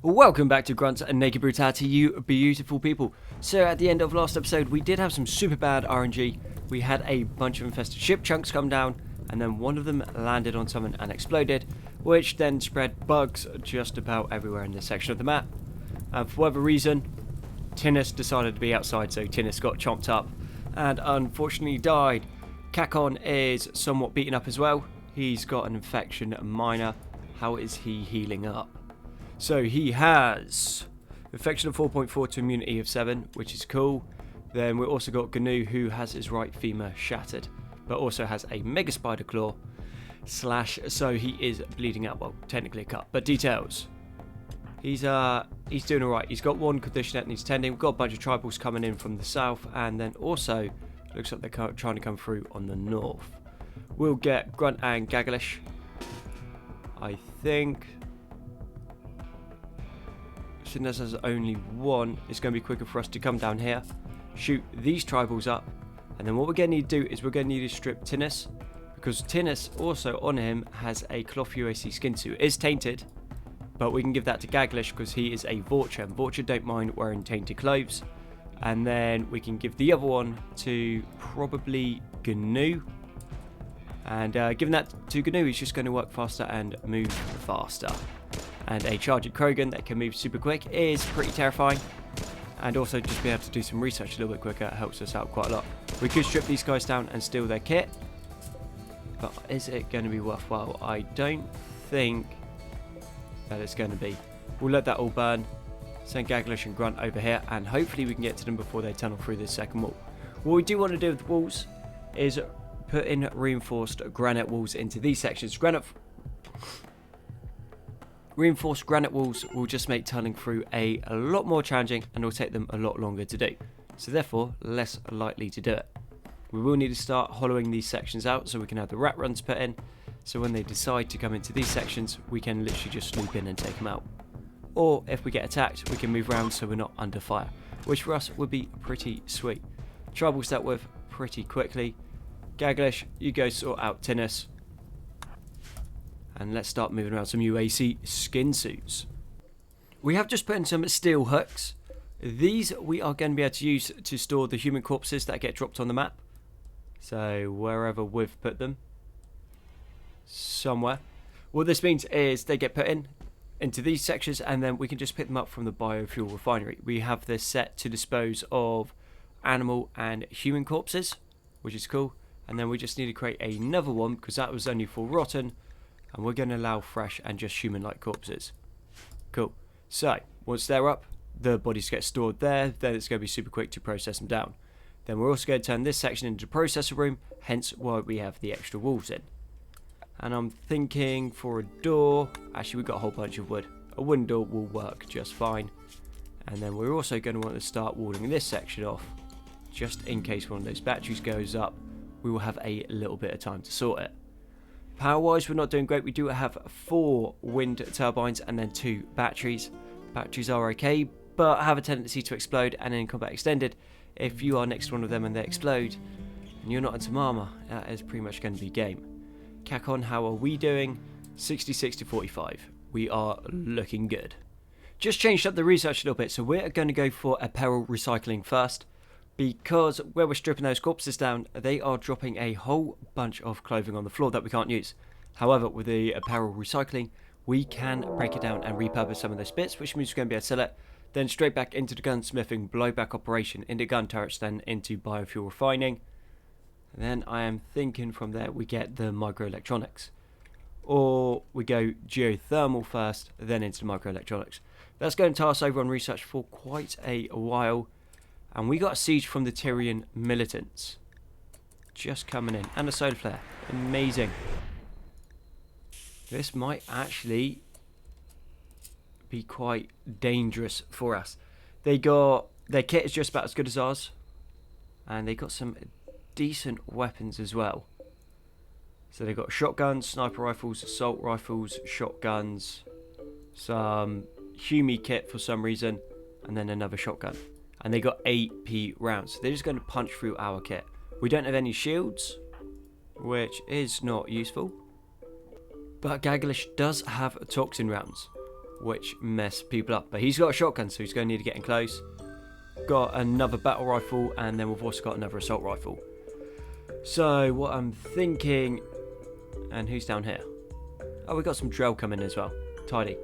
Welcome back to Grunts and Naked Brutality, you beautiful people. So at the end of last episode, we did have some super bad RNG. We had a bunch of infested ship chunks come down, and then one of them landed on something and exploded, which then spread bugs just about everywhere in this section of the map. And for whatever reason, Tinnis decided to be outside, so Tinnis got chomped up and unfortunately died. Kakon is somewhat beaten up as well. He's got an infection minor. How is he healing up? So he has infection of 4.4 to immunity of 7, which is cool. Then we also got Gnu, who has his right femur shattered, but also has a mega spider claw slash, so he is bleeding out. Well, technically a cut, but details. He's doing alright. He's got one condition that needs tending. We've got a bunch of tribals coming in from the south, and then also looks like they're trying to come through on the north. We'll get Grunt and Gagalish. I think since there's only one, it's going to be quicker for us to come down here, shoot these tribals up, and then what we're going to need to do is we're going to need to strip Tinnis, because Tinnis also on him has a cloth UAC skin suit. It is tainted, but we can give that to Gagalish because he is a Vorcha, and Vorcha don't mind wearing tainted clothes. And then we can give the other one to probably Gnu, and giving that to Gnu, he's just going to work faster and move faster. And a Charged Krogan that can move super quick is pretty terrifying. And also just be able to do some research a little bit quicker helps us out quite a lot. We could strip these guys down and steal their kit, but is it going to be worthwhile? I don't think that it's going to be. We'll let that all burn. Send Gagalish and Grunt over here, and hopefully we can get to them before they tunnel through this second wall. What we do want to do with the walls is put in reinforced granite walls into these sections. Reinforced granite walls will just make tunneling through a lot more challenging, and will take them a lot longer to do. So therefore, less likely to do it. We will need to start hollowing these sections out so we can have the rat runs put in. So when they decide to come into these sections, we can literally just swoop in and take them out. Or if we get attacked, we can move around so we're not under fire, which for us would be pretty sweet. Tribals dealt with pretty quickly. Gagalish, you go sort out Tinnis. And let's start moving around some UAC skin suits. We have just put in some steel hooks. These we are going to be able to use to store the human corpses that get dropped on the map. So wherever we've put them. Somewhere. What this means is they get put into these sections, and then we can just pick them up from the biofuel refinery. We have this set to dispose of animal and human corpses, which is cool. And then we just need to create another one because that was only for rotten. And we're going to allow fresh and just human-like corpses. Cool. So, once they're up, the bodies get stored there. Then it's going to be super quick to process them down. Then we're also going to turn this section into a processor room, hence why we have the extra walls in. And I'm thinking for a door, actually we've got a whole bunch of wood. A wooden door will work just fine. And then we're also going to want to start walling this section off, just in case one of those batteries goes up. We will have a little bit of time to sort it. Power-wise, we're not doing great. We do have 4 wind turbines and then 2 batteries. Batteries are okay, but have a tendency to explode, and in combat extended, if you are next to one of them and they explode, and you're not in some armor, that is pretty much going to be game. Kakon, how are we doing? 66 to 45. We are looking good. Just changed up the research a little bit, so we're going to go for apparel recycling first. Because where we're stripping those corpses down, they are dropping a whole bunch of clothing on the floor that we can't use. However, with the apparel recycling, we can break it down and repurpose some of those bits, which means we're going to be able to sell it. Then straight back into the gunsmithing, blowback operation, into gun turrets, then into biofuel refining. And then I am thinking from there we get the microelectronics. Or we go geothermal first, then into the microelectronics. That's going to tie us over on research for quite a while. And we got a siege from the Tyrian militants. Just coming in. And a solar flare. Amazing. This might actually be quite dangerous for us. Their kit is just about as good as ours. And they got some decent weapons as well. So they've got shotguns, sniper rifles, assault rifles, shotguns, some Humi kit for some reason, and then another shotgun. And they got 8p rounds. So they're just going to punch through our kit. We don't have any shields, which is not useful. But Gagalish does have toxin rounds. which mess people up. But he's got a shotgun, so he's going to need to get in close. Got another battle rifle, and then we've also got another assault rifle. So what I'm thinking, and who's down here? Oh, we've got some drill coming as well. Tidy.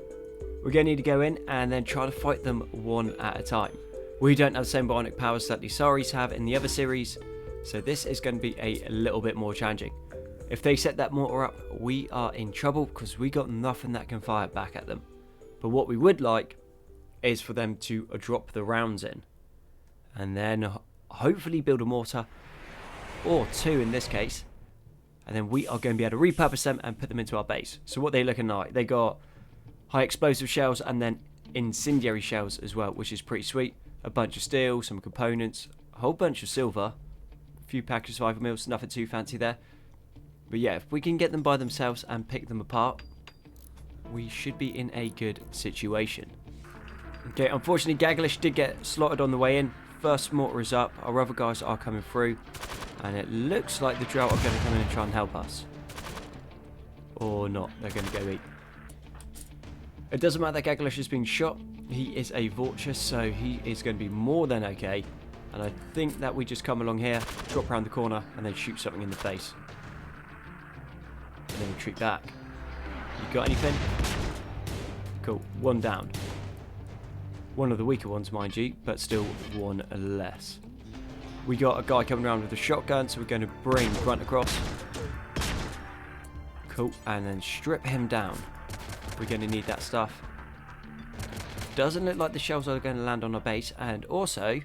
We're going to need to go in and then try to fight them one at a time. We don't have the same bionic powers that the Saris have in the other series, so this is going to be a little bit more challenging. If they set that mortar up, we are in trouble because we got nothing that can fire back at them. But what we would like is for them to drop the rounds in, and then hopefully build a mortar, or two in this case, and then we are going to be able to repurpose them and put them into our base. So what they're looking like, they got high explosive shells and then incendiary shells as well, which is pretty sweet. A bunch of steel, some components, a whole bunch of silver, a few packages of 5 mils, nothing too fancy there. But yeah, if we can get them by themselves and pick them apart, we should be in a good situation. Okay, unfortunately Gagalish did get slotted on the way in. First mortar is up, our other guys are coming through, and it looks like the Drought are going to come in and try and help us. Or not, they're going to go eat. It doesn't matter that Gagalish is being shot, he is a Vulture, so he is going to be more than okay. And I think that we just come along here, drop around the corner, and then shoot something in the face. And then retreat back. You got anything? Cool, one down. One of the weaker ones, mind you, but still one less. We got a guy coming around with a shotgun, so we're going to bring Grunt across. Cool, and then strip him down. We're going to need that stuff. Doesn't look like the shells are going to land on our base, and also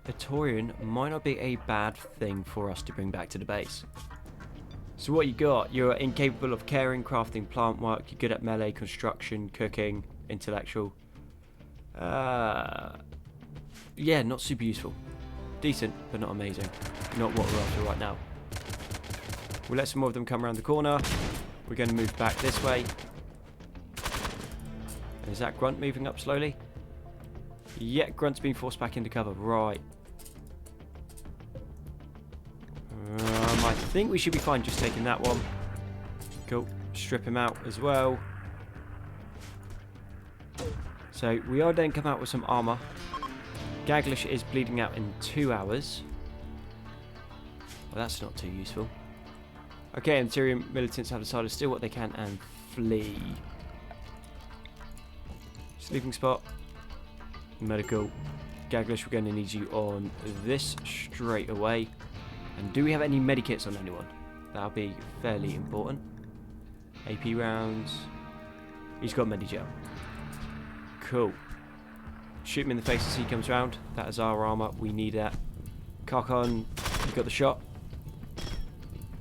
a Taurian might not be a bad thing for us to bring back to the base. So what you got, you're incapable of caring, crafting, plant work, you're good at melee, construction, cooking, intellectual. Yeah, not super useful. Decent, but not amazing. Not what we're after right now. We'll let some more of them come around the corner. We're going to move back this way. Is that Grunt moving up slowly? Yeah, Grunt's been forced back into cover. Right. I think we should be fine just taking that one. Cool. Strip him out as well. So we are then come out with some armor. Gagalish is bleeding out in 2 hours. Well, that's not too useful. Okay, interior militants have decided to steal what they can and flee. Sleeping spot. Medical. Gagalish, we're going to need you on this straight away. And do we have any medikits on anyone? That'll be fairly important. AP rounds. He's got Medigel. Cool. Shoot him in the face as he comes round. That is our armor. We need that. Carcon, you got the shot?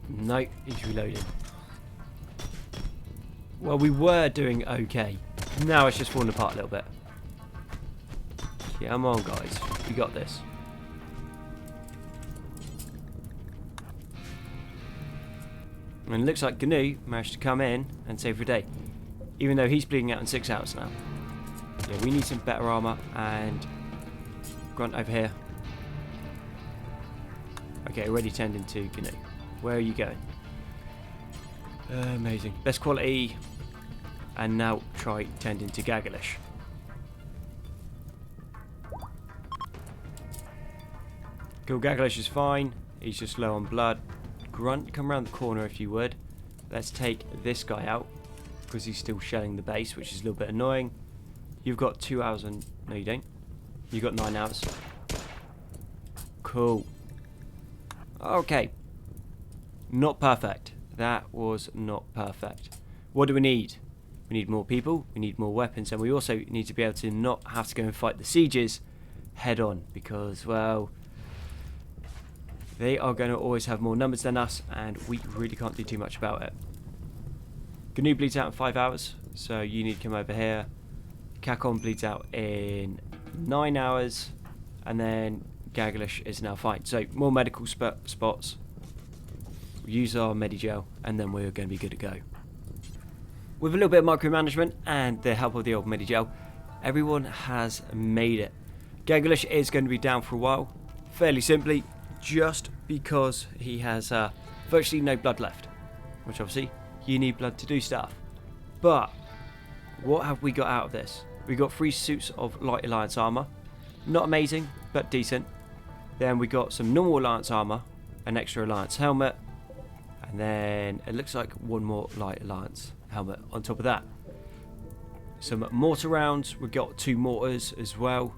No, he's reloading. Well, we were doing okay. Now it's just falling apart a little bit. Come on, guys. We got this. And it looks like GNU managed to come in and save the day. Even though he's bleeding out in 6 hours now. Yeah, we need some better armor. And Grunt over here. Okay, already turned into GNU. Where are you going? Amazing. Best quality. And now try turned into Gagalish. Cool, Gagalish is fine. He's just low on blood. Grunt, come around the corner if you would. Let's take this guy out because he's still shelling the base, which is a little bit annoying. You've got 2 hours and... No, you don't. You've got 9 hours. Cool. Okay. Not perfect. That was not perfect. What do we need? We need more people. We need more weapons. And we also need to be able to not have to go and fight the sieges head on. Because, well... they are going to always have more numbers than us, and we really can't do too much about it. GNU bleeds out in 5 hours, so you need to come over here. Kakon bleeds out in 9 hours, and then Gagalish is now fine. So more medical spots. We use our Medigel, and then we're going to be good to go. With a little bit of micromanagement and the help of the old Medigel, everyone has made it. Gagalish is going to be down for a while, fairly simply. Just because he has virtually no blood left. Which obviously, you need blood to do stuff. But, what have we got out of this? We got 3 suits of light Alliance armor. Not amazing, but decent. Then we got some normal Alliance armor, an extra Alliance helmet, and then it looks like 1 more light Alliance helmet on top of that. Some mortar rounds. We got 2 mortars as well,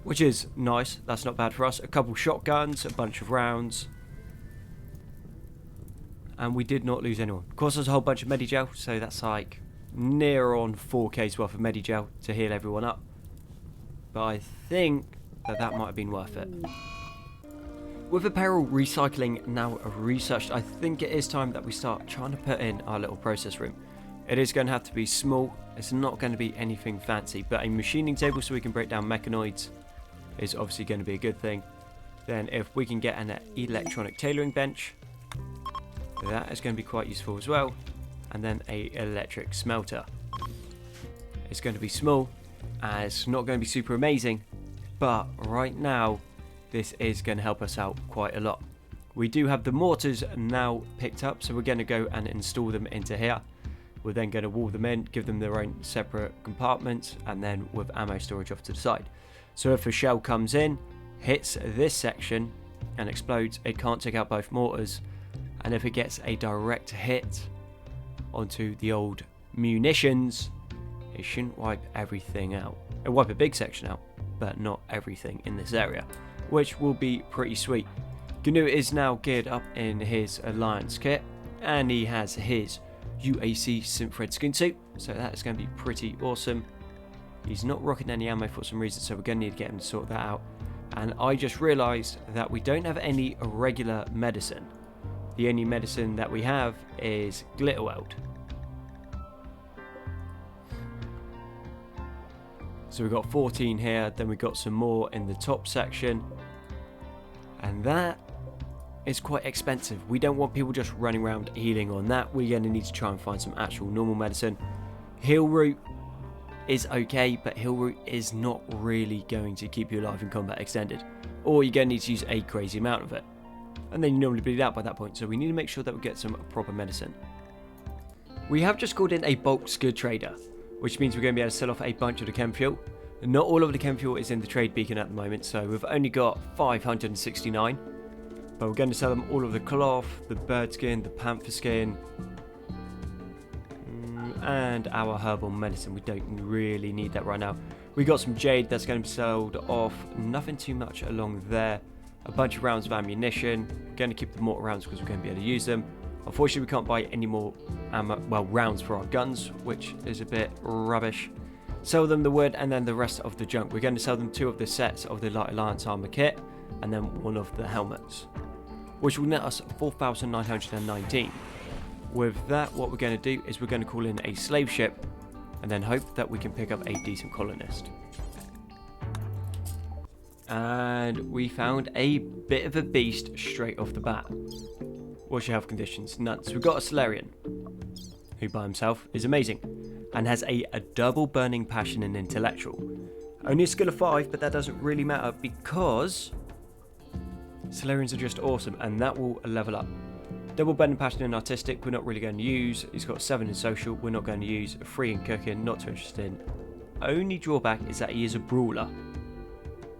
which is nice. That's not bad for us. A couple shotguns, a bunch of rounds. And we did not lose anyone. Of course, there's a whole bunch of Medigel, so that's like near on 4k's worth of Medigel to heal everyone up. But I think that might have been worth it. With apparel recycling now researched, I think it is time that we start trying to put in our little process room. It is going to have to be small. It's not going to be anything fancy, but a machining table so we can break down mechanoids is obviously going to be a good thing. Then if we can get an electronic tailoring bench, that is going to be quite useful as well. And then a electric smelter. It's going to be small, and it's not going to be super amazing, but right now this is going to help us out quite a lot. We do have the mortars now picked up, so we're going to go and install them into here. We're then going to wall them in, give them their own separate compartments, and then with ammo storage off to the side. So if a shell comes in, hits this section and explodes, it can't take out both mortars. And if it gets a direct hit onto the old munitions, it shouldn't wipe everything out. It'll wipe a big section out, but not everything in this area, which will be pretty sweet. GNU is now geared up in his Alliance kit, and he has his UAC Synthread skin suit, so that is going to be pretty awesome. He's not rocking any ammo for some reason, so we're going to need to get him to sort that out. And I just realised that we don't have any regular medicine. The only medicine that we have is Glitterweld. So we've got 14 here, then we've got some more in the top section. And that is quite expensive. We don't want people just running around healing on that. We're going to need to try and find some actual normal medicine. Heal Root is okay, but Heal Root is not really going to keep you alive in combat extended. Or you're going to need to use a crazy amount of it. And then you normally bleed out by that point, so we need to make sure that we get some proper medicine. We have just called in a bulk scud trader, which means we're going to be able to sell off a bunch of the chem fuel. Not all of the chem fuel is in the trade beacon at the moment, so we've only got 569. But we're going to sell them all of the cloth, the bird skin, the panther skin, and our herbal medicine. We don't really need that right now. We got some jade that's going to be sold off. Nothing too much along there. A bunch of rounds of ammunition. Going to keep the mortar rounds because we're going to be able to use them. Unfortunately, we can't buy any more rounds for our guns, which is a bit rubbish. Sell them the wood and then the rest of the junk. We're going to sell them 2 of the sets of the Light Alliance armor kit and then 1 of the helmets, which will net us 4,919. With that, what we're going to do is we're going to call in a slave ship and then hope that we can pick up a decent colonist. And we found a bit of a beast straight off the bat. What's your health conditions? None. So we've got a Solarian, who by himself is amazing, and has a double burning passion and intellectual. Only a skill of 5, but that doesn't really matter because Solarians are just awesome, and that will level up. Double burning passion and artistic, we're not really going to use. He's got 7 in social, we're not going to use. 3 in cooking, not too interested in. Only drawback is that he is a brawler.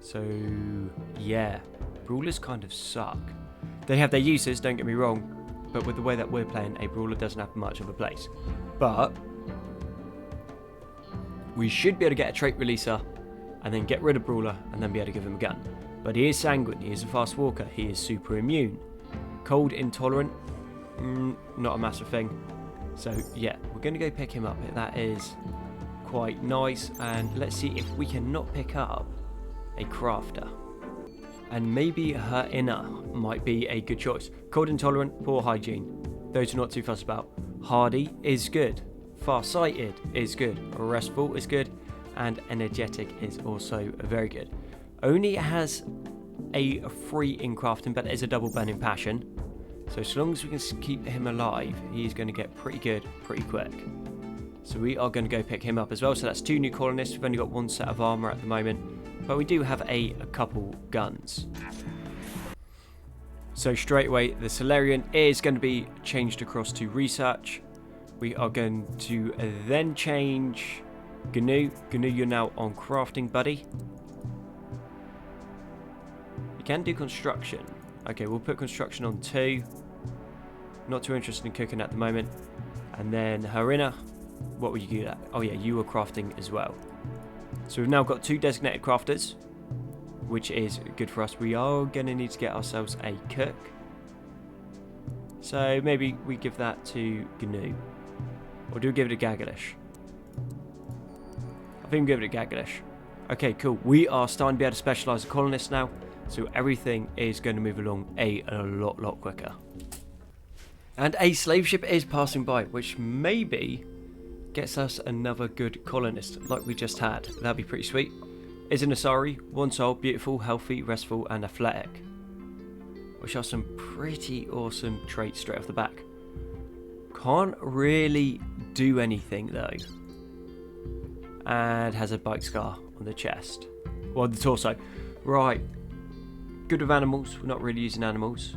So yeah, brawlers kind of suck. They have their uses, don't get me wrong, but with the way that we're playing, a brawler doesn't have much of a place. But we should be able to get a trait releaser and then get rid of brawler and then be able to give him a gun. But he is sanguine, he is a fast walker, he is super immune. Cold intolerant, not a massive thing. So yeah, we're going to go pick him up. That is quite nice, and let's see if we cannot pick up a crafter. And maybe her inner might be a good choice. Cold intolerant, poor hygiene. Those are not too fussed about. Hardy is good. Farsighted is good. Restful is good. And energetic is also very good. Only has a 3 in crafting, but it is a double burning passion. So as long as we can keep him alive, he's going to get pretty good pretty quick. So we are going to go pick him up as well. So that's 2 new colonists. We've only got 1 set of armor at the moment, but we do have a couple guns. So straight away, the Solarian is going to be changed across to research. We are going to then change GNU. GNU, you're now on crafting, buddy. You can do construction. Okay, we'll put construction on 2. Not too interested in cooking at the moment. And then Harina, what were you good at? Oh yeah, you were crafting as well. So we've now got 2 designated crafters, which is good for us. We are going to need to get ourselves a cook. So maybe we give that to GNU. Or do we give it to Gagalish? I think we give it to Gagalish. Okay, cool. We are starting to be able to specialise the colonists now. So everything is going to move along a lot quicker. And a slave ship is passing by, which maybe gets us another good colonist like we just had. That'd be pretty sweet. Is an Asari, 1 soul, beautiful, healthy, restful, and athletic. Which are some pretty awesome traits straight off the back. Can't really do anything though. And has a bite scar on the chest. Well, the torso. Right. Good with animals. We're not really using animals.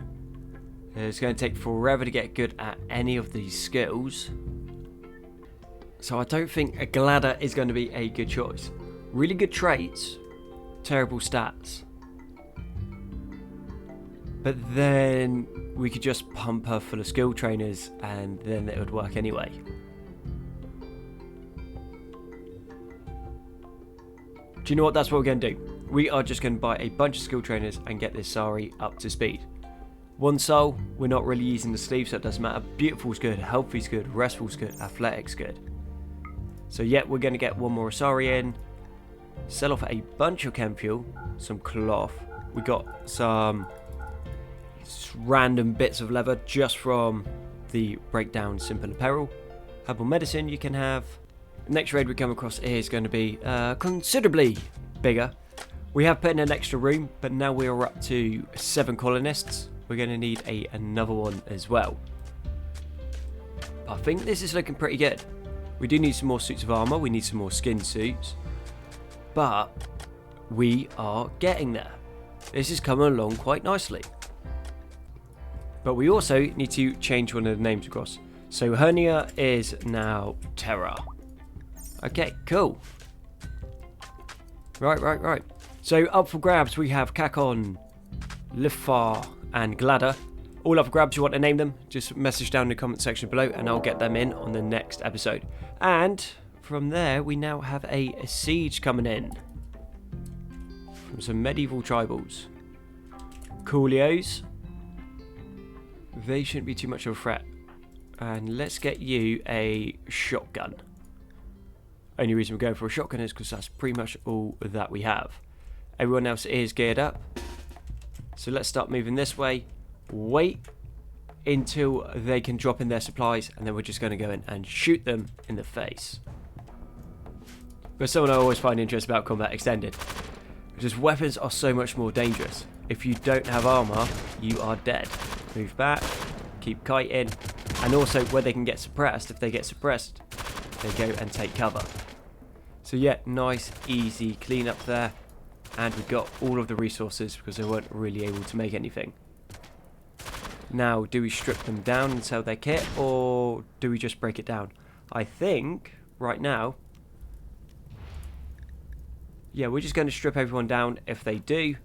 It's going to take forever to get good at any of these skills. So I don't think a Gladder is going to be a good choice. Really good traits. Terrible stats. But then we could just pump her full of skill trainers and then it would work anyway. Do you know what? That's what we're going to do. We are just going to buy a bunch of skill trainers and get this Sari up to speed. 1 soul, we're not really using the sleeve, so it doesn't matter. Beautiful's good, healthy's good, restful's good, athletic's good. So yeah, we're going to get 1 more Asari in. Sell off a bunch of chem fuel, some cloth. We got some random bits of leather just from the breakdown simple apparel. Herbal medicine you can have. Next raid we come across is going to be considerably bigger. We have put in an extra room, but now we are up to 7 colonists. We're going to need another one as well. I think this is looking pretty good. We do need some more suits of armor. We need some more skin suits. But we are getting there. This is coming along quite nicely. But we also need to change one of the names across. So Hernia is now Terra. Okay, cool. Right. So up for grabs we have Kakon, Lifar and Gladder. All up for grabs, you want to name them, just message down in the comment section below and I'll get them in on the next episode. And from there we now have a siege coming in. From some medieval tribals. Coolios. They shouldn't be too much of a threat. And let's get you a shotgun. Only reason we're going for a shotgun is because that's pretty much all that we have. Everyone else is geared up. So let's start moving this way. Wait until they can drop in their supplies and then we're just going to go in and shoot them in the face. But something I always find interesting about Combat Extended. Just weapons are so much more dangerous. If you don't have armor, you are dead. Move back, keep kiting, and also where they can get suppressed, if they get suppressed, they go and take cover. So yeah, nice, easy clean up there. And we got all of the resources because they weren't really able to make anything. Now, do we strip them down and sell their kit, or do we just break it down? I think, right now, yeah, we're just going to strip everyone down. If they do,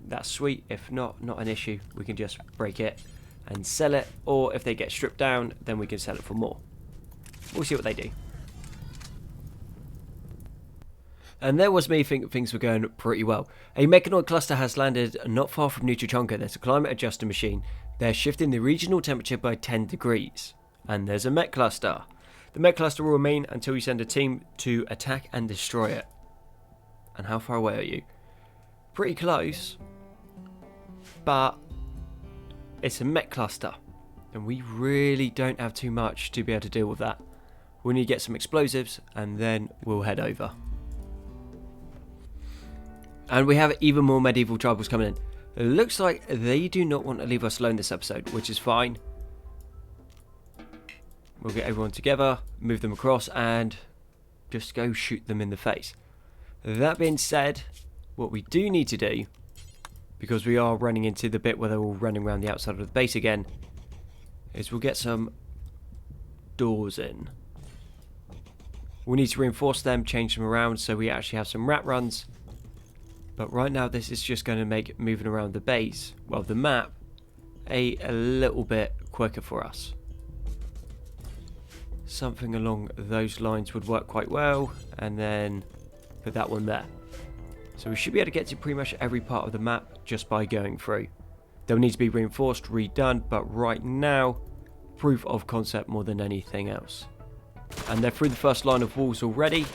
that's sweet. If not, not an issue. We can just break it and sell it, or if they get stripped down, then we can sell it for more. We'll see what they do. And there was me thinking things were going pretty well. A mechanoid cluster has landed not far from Nutrichonka. There's a climate adjuster machine. They're shifting the regional temperature by 10 degrees. And there's a mech cluster. The mech cluster will remain until you send a team to attack and destroy it. And how far away are you? Pretty close. But it's a mech cluster. And we really don't have too much to be able to deal with that. We need to get some explosives and then we'll head over. And we have even more medieval tribals coming in. It looks like they do not want to leave us alone this episode, which is fine. We'll get everyone together, move them across, and just go shoot them in the face. That being said, what we do need to do, because we are running into the bit where they're all running around the outside of the base again, is we'll get some doors in. We need to reinforce them, change them around so we actually have some rat runs. But right now this is just going to make moving around the base, well the map, a little bit quicker for us. Something along those lines would work quite well, and then put that one there. So we should be able to get to pretty much every part of the map just by going through. They'll need to be reinforced, redone, but right now, proof of concept more than anything else. And they're through the first line of walls already.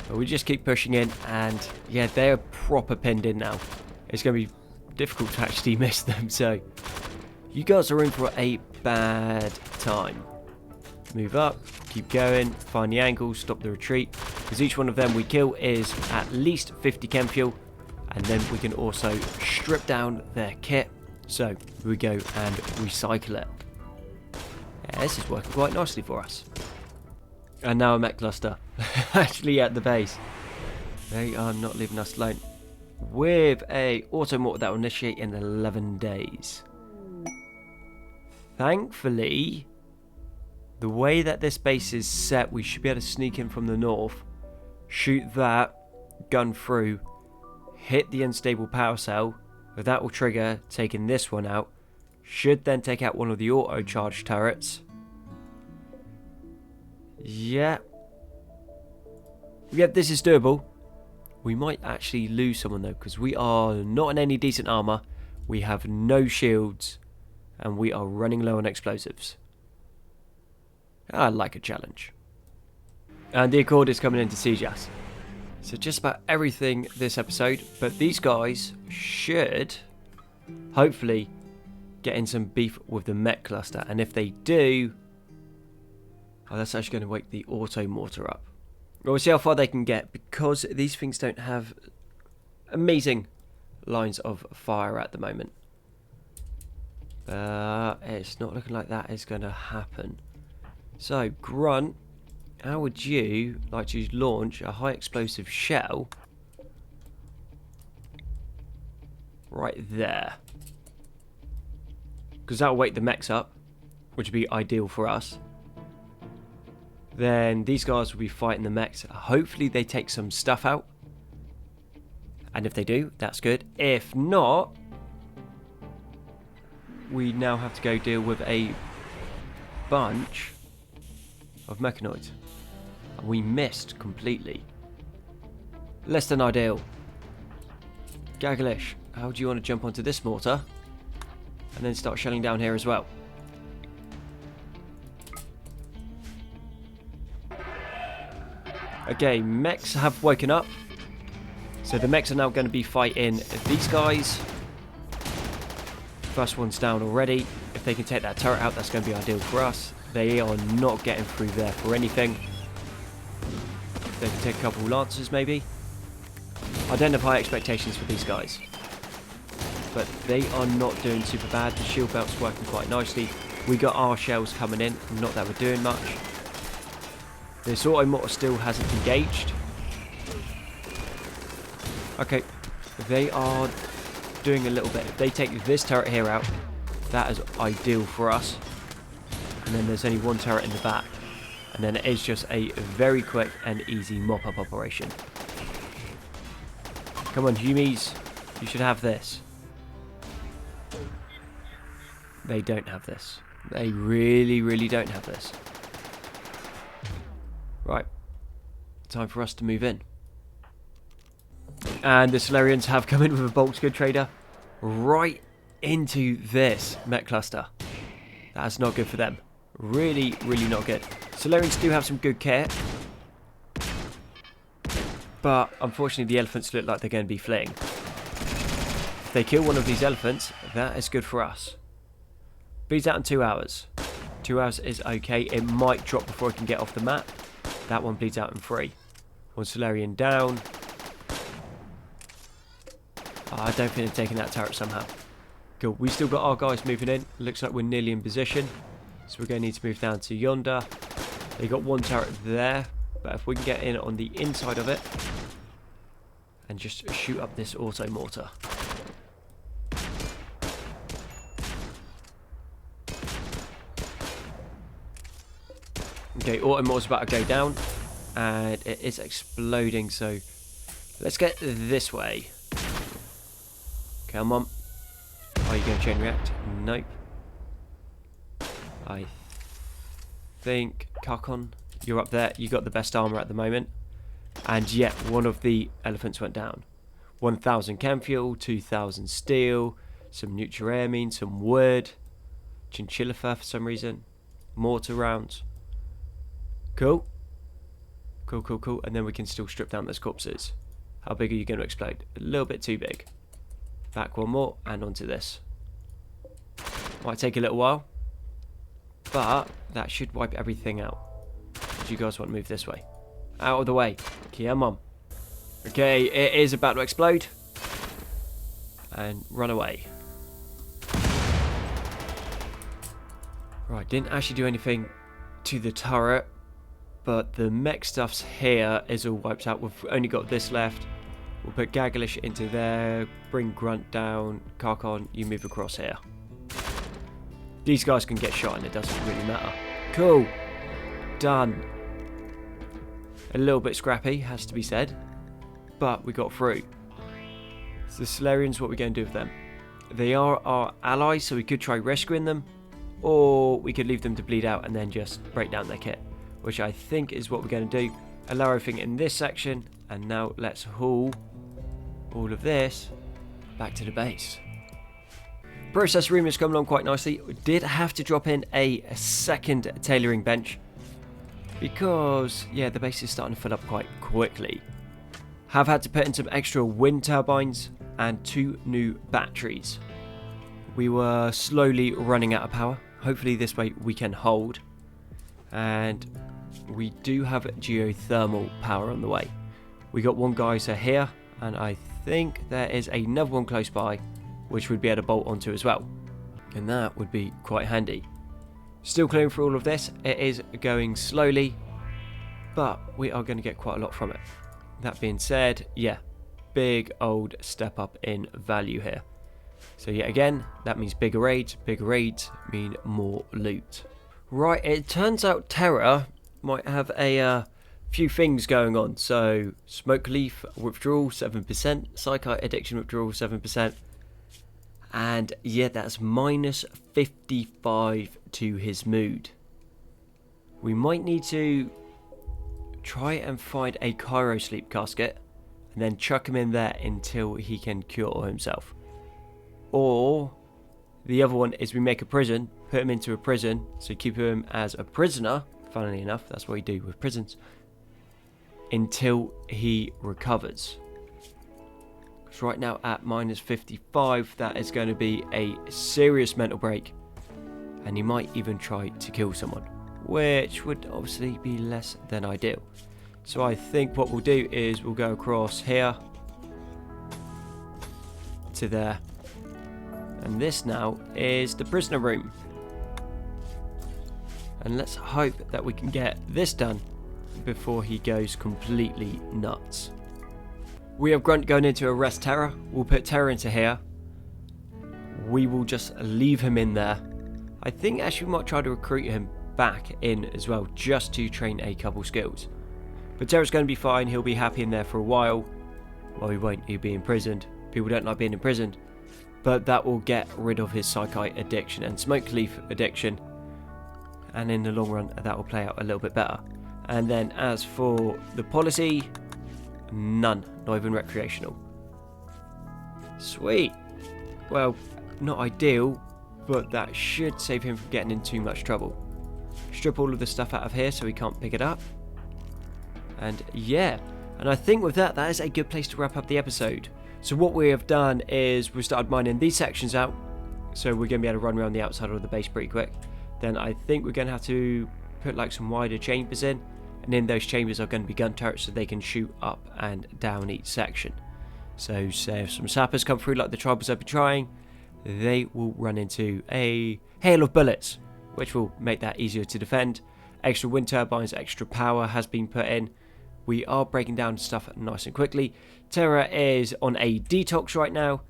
But we just keep pushing in, and yeah, they're proper pinned in now. It's going to be difficult to actually miss them, so you guys are in for a bad time. Move up, keep going, find the angle, stop the retreat, because each one of them we kill is at least 50 chem fuel, and then we can also strip down their kit, so we go and recycle it. Yeah, this is working quite nicely for us. And now a mech cluster actually at the base. They are not leaving us alone. With a auto mortar that will initiate in 11 days. Thankfully, the way that this base is set, we should be able to sneak in from the north, shoot that, gun through, hit the unstable power cell, that will trigger taking this one out, should then take out one of the auto charge turrets. Yeah, this is doable. We might actually lose someone though, because we are not in any decent armor, we have no shields, and we are running low on explosives. I like a challenge. And the Accord is coming in to siege us. So just about everything this episode, but these guys should hopefully get in some beef with the mech cluster, and if they do, oh, that's actually going to wake the auto mortar up. We'll see how far they can get, because these things don't have amazing lines of fire at the moment. It's not looking like that is going to happen. So, Grunt, how would you like to launch a high explosive shell right there? Because that will wake the mechs up, which would be ideal for us. Then these guys will be fighting the mechs. Hopefully they take some stuff out. And if they do, that's good. If not, we now have to go deal with a bunch of mechanoids. And we missed completely. Less than ideal. Gagalish, how do you want to jump onto this mortar? And then start shelling down here as well. Okay, mechs have woken up. So the mechs are now going to be fighting these guys. First one's down already. If they can take that turret out, that's going to be ideal for us. They are not getting through there for anything. They can take a couple lancers maybe. I don't have high expectations for these guys, but they are not doing super bad. The shield belt's working quite nicely. We got our shells coming in, not that we're doing much. This auto mortar still hasn't engaged. Okay, they are doing a little bit. If they take this turret here out, that is ideal for us. And then there's only one turret in the back. And then it is just a very quick and easy mop-up operation. Come on, Humies. You should have this. They don't have this. They really, really don't have this. Right. Time for us to move in. And the Solarians have come in with a bulk good trader right into this mech cluster. That's not good for them. Really, really not good. Solarians do have some good kit, but unfortunately the elephants look like they're going to be fleeing. If they kill one of these elephants, that is good for us. Bleeds out in 2 hours. 2 hours is okay. It might drop before it can get off the map. That one bleeds out in 3. One Solarian down. Oh, I don't think they're taking that turret somehow. Cool. We still got our guys moving in. Looks like we're nearly in position. So we're going to need to move down to yonder. They got one turret there. But if we can get in on the inside of it and just shoot up this auto mortar. Okay, Automore's about to go down, and it is exploding, so let's get this way. Come on. Are you going to chain react? Nope. I think, Kakon, you're up there. You got the best armor at the moment. And yet, one of the elephants went down. 1,000 chem fuel, 2,000 steel, some nutriamine, some wood, chinchilla fur for some reason, mortar rounds. Cool. Cool. And then we can still strip down those corpses. How big are you going to explode? A little bit too big. Back one more and onto this. Might take a little while, but that should wipe everything out. Do you guys want to move this way? Out of the way. Come on. Okay, it is about to explode. And run away. Right, didn't actually do anything to the turret, but the mech stuff's here is all wiped out. We've only got this left. We'll put Gagalish into there, bring Grunt down. Karkon, you move across here. These guys can get shot and it doesn't really matter. Cool. Done. A little bit scrappy, has to be said, but we got through. So the Solarians, what are we going to do with them? They are our allies, so we could try rescuing them, or we could leave them to bleed out and then just break down their kit, which I think is what we're going to do. Allow everything in this section, and now let's haul all of this back to the base. Process room has come along quite nicely. We did have to drop in a second tailoring bench because, yeah, the base is starting to fill up quite quickly. Have had to put in some extra wind turbines and 2 new batteries. We were slowly running out of power. Hopefully this way we can hold. And we do have geothermal power on the way. We got one geyser here, and I think there is another one close by which we'd be able to bolt onto as well, and that would be quite handy. Still clearing through all of this. It is going slowly, but we are going to get quite a lot from it. That being said, yeah, big old step up in value here. So yet again, that means bigger raids. Bigger raids mean more loot. Right, it turns out Terra might have a few things going on. So smoke leaf withdrawal 7%, psychite addiction withdrawal 7%. And yeah, that's minus 55 to his mood. We might need to try and find a Cairo sleep casket and then chuck him in there until he can cure himself. Or the other one is we make a prison, put him into a prison, so keep him as a prisoner. Funnily enough, that's what we do with prisons, until he recovers. Right now at minus 55, that is going to be a serious mental break, and he might even try to kill someone, which would obviously be less than ideal. So I think what we'll do is we'll go across here to there, and this now is the prisoner room, and let's hope that we can get this done before he goes completely nuts. We have Grunt going into arrest Terra. We'll put Terra into here. We will just leave him in there. I think actually we might try to recruit him back in as well, just to train a couple skills. But Terra's going to be fine. He'll be happy in there for a while. Well, he won't. He'll be imprisoned. People don't like being imprisoned. But that will get rid of his psychite addiction and smoke leaf addiction. And in the long run, that will play out a little bit better. And then as for the policy, none. Not even recreational. Sweet. Well, not ideal, but that should save him from getting in too much trouble. Strip all of the stuff out of here so he can't pick it up. And yeah, and I think with that, that is a good place to wrap up the episode. So what we have done is we've started mining these sections out, so we're going to be able to run around the outside of the base pretty quick. Then I think we're going to have to put like some wider chambers in, and in those chambers are going to be gun turrets so they can shoot up and down each section. So say if some sappers come through like the tribals have been trying, they will run into a hail of bullets, which will make that easier to defend. Extra wind turbines, extra power has been put in. We are breaking down stuff nice and quickly. Terra is on a detox right now,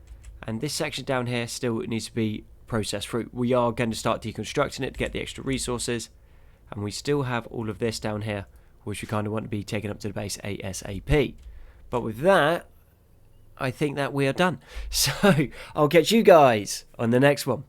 and this section down here still needs to be processed through. We are going to start deconstructing it to get the extra resources, And we still have all of this down here, which we kind of want to be taken up to the base ASAP. But with that, I think that we are done. So I'll catch you guys on the next one.